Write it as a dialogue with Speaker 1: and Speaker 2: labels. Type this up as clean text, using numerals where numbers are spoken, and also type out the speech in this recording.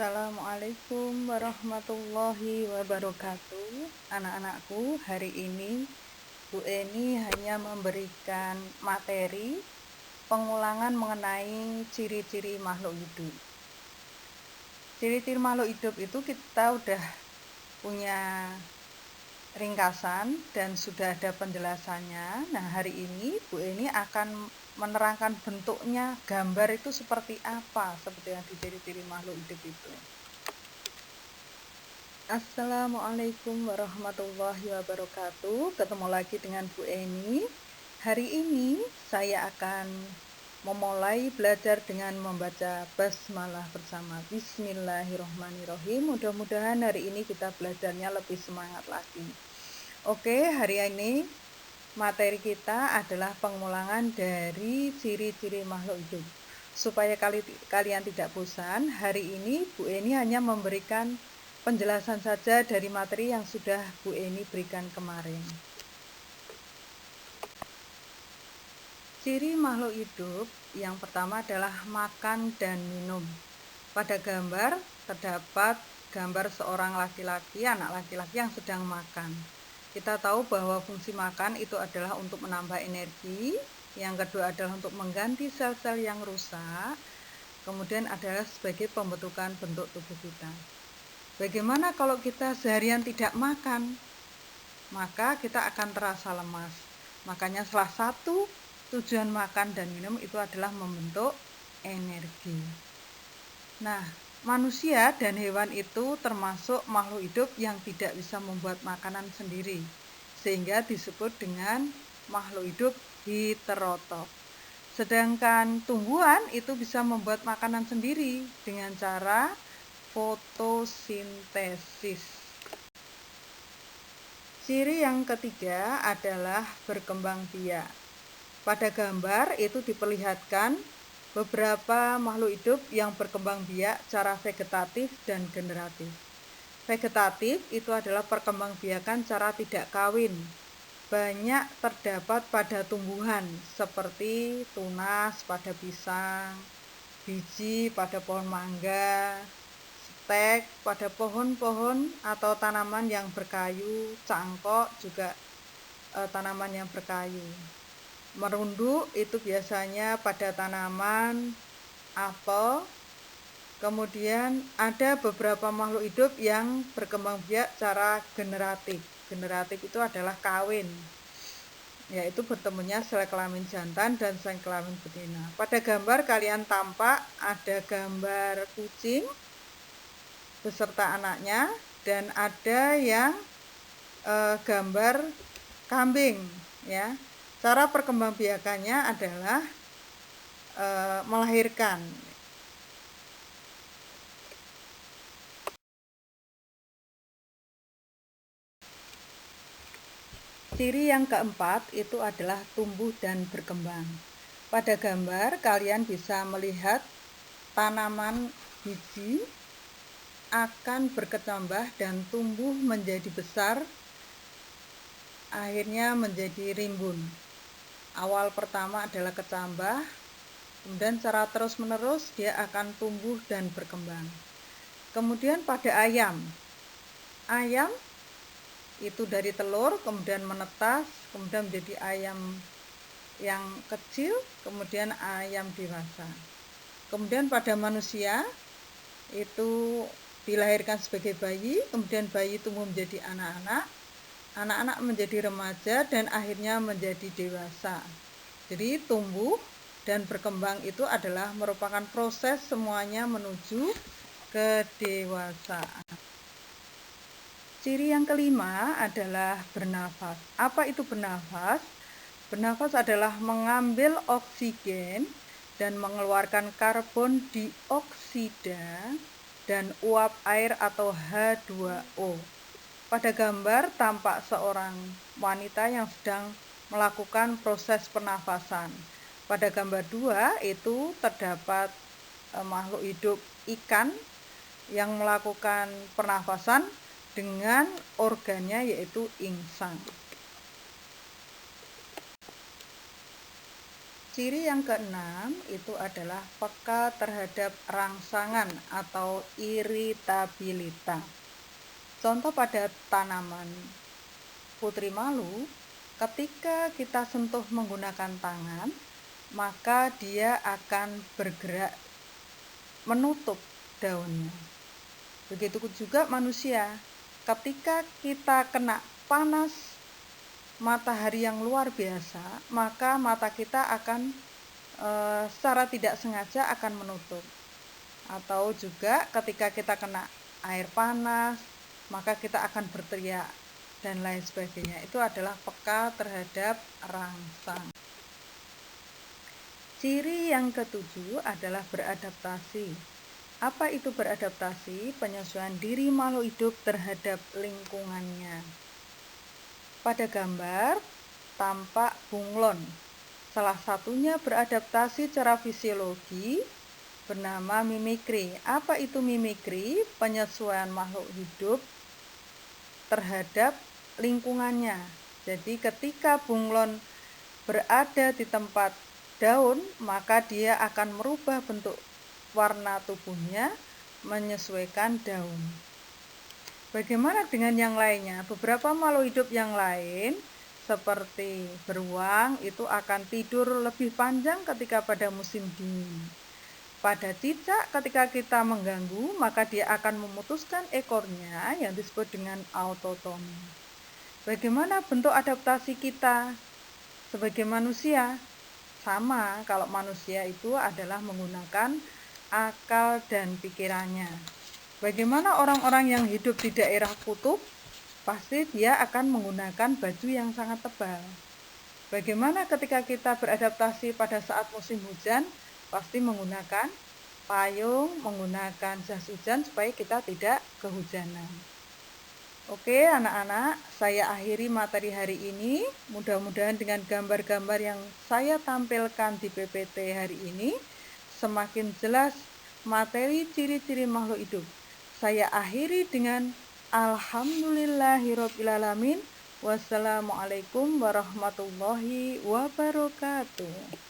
Speaker 1: Assalamualaikum warahmatullahi wabarakatuh. Anak-anakku, hari ini Bu Eni hanya memberikan materi pengulangan mengenai ciri-ciri makhluk hidup. Ciri-ciri makhluk hidup itu kita udah punya ringkasan dan sudah ada penjelasannya. Nah, hari ini Bu Eni akan menerangkan bentuknya, gambar itu seperti apa, seperti yang di ciri-ciri makhluk hidup itu. Assalamualaikum warahmatullahi wabarakatuh. Ketemu lagi dengan Bu Eni. Hari ini saya akan memulai belajar dengan membaca basmalah bersama. Bismillahirrohmanirrohim. Mudah-mudahan hari ini kita belajarnya lebih semangat lagi. Oke, hari ini materi kita adalah pengulangan dari ciri-ciri makhluk hidup. Supaya kalian tidak bosan, hari ini Bu Eni hanya memberikan penjelasan saja dari materi yang sudah Bu Eni berikan kemarin. Ciri makhluk hidup yang pertama adalah makan dan minum. Pada gambar terdapat gambar seorang laki-laki, anak laki-laki yang sedang makan. Kita tahu bahwa fungsi makan itu adalah untuk menambah energi, yang kedua adalah untuk mengganti sel-sel yang rusak, kemudian adalah sebagai pembentukan bentuk tubuh kita. Bagaimana kalau kita seharian tidak makan? Maka kita akan terasa lemas. Makanya salah satu tujuan makan dan minum itu adalah membentuk energi. Nah, manusia dan hewan itu termasuk makhluk hidup yang tidak bisa membuat makanan sendiri, sehingga disebut dengan makhluk hidup heterotrof. Sedangkan tumbuhan itu bisa membuat makanan sendiri dengan cara fotosintesis. Ciri yang ketiga adalah berkembang biak. Pada gambar itu diperlihatkan beberapa makhluk hidup yang berkembang biak secara vegetatif dan generatif. Vegetatif itu adalah perkembangbiakan cara tidak kawin. Banyak terdapat pada tumbuhan seperti tunas pada pisang, biji pada pohon mangga, stek pada pohon-pohon atau tanaman yang berkayu, cangkok juga tanaman yang berkayu. Merunduk itu biasanya pada tanaman apel. Kemudian ada beberapa makhluk hidup yang berkembang biak secara generatif. Generatif itu adalah kawin, yaitu bertemunya sel kelamin jantan dan sel kelamin betina. Pada gambar kalian tampak ada gambar kucing beserta anaknya dan ada yang gambar kambing, ya. Cara perkembangbiakannya adalah melahirkan. Ciri yang keempat itu adalah tumbuh dan berkembang. Pada gambar kalian bisa melihat tanaman biji akan berkecambah dan tumbuh menjadi besar, akhirnya menjadi rimbun. Awal pertama adalah kecambah, kemudian secara terus-menerus dia akan tumbuh dan berkembang. Kemudian pada ayam itu dari telur kemudian menetas, kemudian menjadi ayam yang kecil, kemudian ayam dewasa. Kemudian pada manusia itu dilahirkan sebagai bayi, kemudian bayi tumbuh menjadi anak-anak, anak-anak menjadi remaja, dan akhirnya menjadi dewasa. Jadi tumbuh dan berkembang itu adalah merupakan proses semuanya menuju kedewasaan. Ciri yang kelima adalah bernafas. Apa itu bernafas? Bernafas adalah mengambil oksigen dan mengeluarkan karbon dioksida dan uap air atau H2O. Pada gambar tampak seorang wanita yang sedang melakukan proses pernafasan. Pada gambar 2 itu terdapat makhluk hidup ikan yang melakukan pernafasan dengan organnya yaitu insang. Ciri yang keenam itu adalah peka terhadap rangsangan atau iritabilitas. Contoh pada tanaman putri malu, ketika kita sentuh menggunakan tangan, maka dia akan bergerak menutup daunnya. Begitu juga manusia, ketika kita kena panas matahari yang luar biasa, maka mata kita akan secara tidak sengaja akan menutup. Atau juga ketika kita kena air panas, maka kita akan berteriak dan lain sebagainya. Itu adalah peka terhadap rangsang. Ciri yang ketujuh adalah beradaptasi. Apa itu beradaptasi? Penyesuaian diri makhluk hidup terhadap lingkungannya. Pada gambar tampak bunglon. Salah satunya beradaptasi secara fisiologi bernama mimikri. Apa itu mimikri? Penyesuaian makhluk hidup terhadap lingkungannya. Jadi ketika bunglon berada di tempat daun, maka dia akan merubah bentuk warna tubuhnya menyesuaikan daun. Bagaimana dengan yang lainnya? Beberapa makhluk hidup yang lain seperti beruang itu akan tidur lebih panjang ketika pada musim dingin. Pada cicak ketika kita mengganggu, maka dia akan memutuskan ekornya yang disebut dengan autotomi. Bagaimana bentuk adaptasi kita sebagai manusia? Sama, kalau manusia itu adalah menggunakan akal dan pikirannya. Bagaimana orang-orang yang hidup di daerah kutub? Pasti dia akan menggunakan baju yang sangat tebal. Bagaimana ketika kita beradaptasi pada saat musim hujan? Pasti menggunakan payung, menggunakan jas hujan supaya kita tidak kehujanan. Oke anak-anak, saya akhiri materi hari ini. Mudah-mudahan dengan gambar-gambar yang saya tampilkan di PPT hari ini semakin jelas materi ciri-ciri makhluk hidup. Saya akhiri dengan alhamdulillahirobbilalamin. Wassalamualaikum warahmatullahi wabarakatuh.